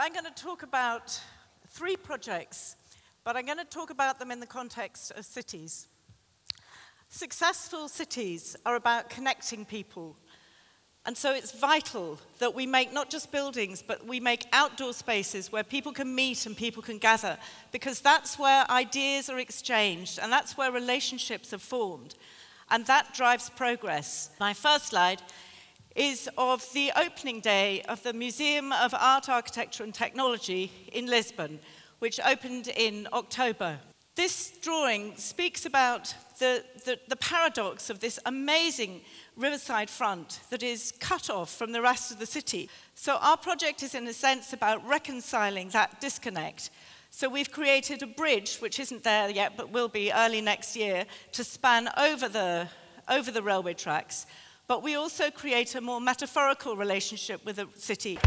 I'm going to talk about 3 projects, but I'm going to talk about them in the context of cities. Successful cities are about connecting people. And so it's vital that we make not just buildings, but we make outdoor spaces where people can meet and people can gather, because that's where ideas are exchanged, and that's where relationships are formed. And that drives progress. My first slide is of the opening day of the Museum of Art, Architecture and Technology in Lisbon, which opened in October. This drawing speaks about the paradox of this amazing riverside front that is cut off from the rest of the city. So our project is in a sense about reconciling that disconnect. So we've created a bridge, which isn't there yet, but will be early next year, to span over the railway tracks. But we also create a more metaphorical relationship with the city.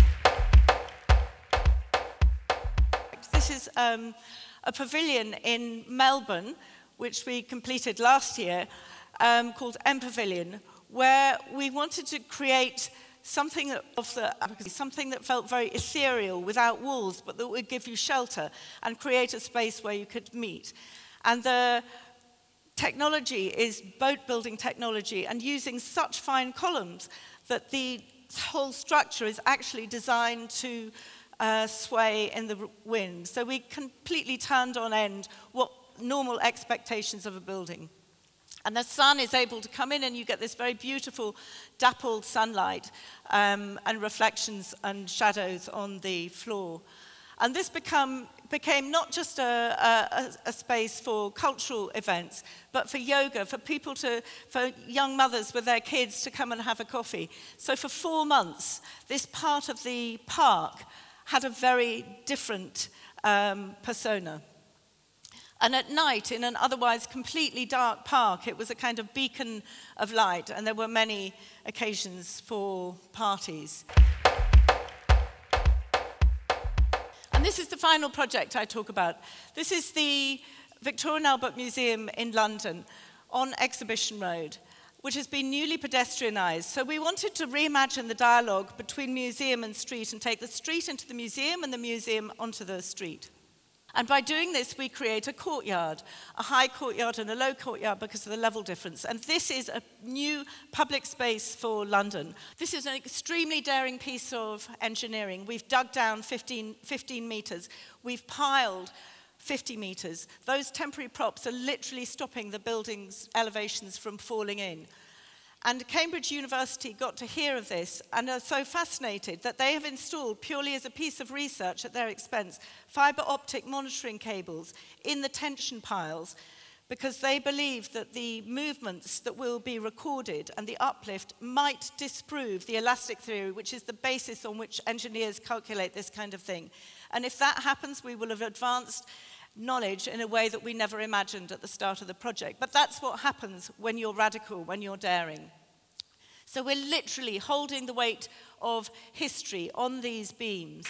This is a pavilion in Melbourne, which we completed last year, called M Pavilion, where we wanted to create something that felt very ethereal, without walls, but that would give you shelter and create a space where you could meet. And the technology is boat building technology, and using such fine columns that the whole structure is actually designed to sway in the wind. So we completely turned on end what normal expectations of a building. And the sun is able to come in, and you get this very beautiful dappled sunlight and reflections and shadows on the floor. And this became not just a space for cultural events, but for yoga, for young mothers with their kids to come and have a coffee. So for 4 months, this part of the park had a very different persona. And at night, in an otherwise completely dark park, it was a kind of beacon of light, and there were many occasions for parties. And this is the final project I talk about. This is the Victoria and Albert Museum in London on Exhibition Road, which has been newly pedestrianised. So we wanted to reimagine the dialogue between museum and street and take the street into the museum and the museum onto the street. And by doing this, we create a courtyard, a high courtyard and a low courtyard because of the level difference. And this is a new public space for London. This is an extremely daring piece of engineering. We've dug down 15 metres. We've piled 50 metres. Those temporary props are literally stopping the building's elevations from falling in. And Cambridge University got to hear of this and are so fascinated that they have installed, purely as a piece of research at their expense, fibre optic monitoring cables in the tension piles, because they believe that the movements that will be recorded and the uplift might disprove the elastic theory, which is the basis on which engineers calculate this kind of thing. And if that happens, we will have advanced knowledge in a way that we never imagined at the start of the project. But that's what happens when you're radical, when you're daring. So we're literally holding the weight of history on these beams.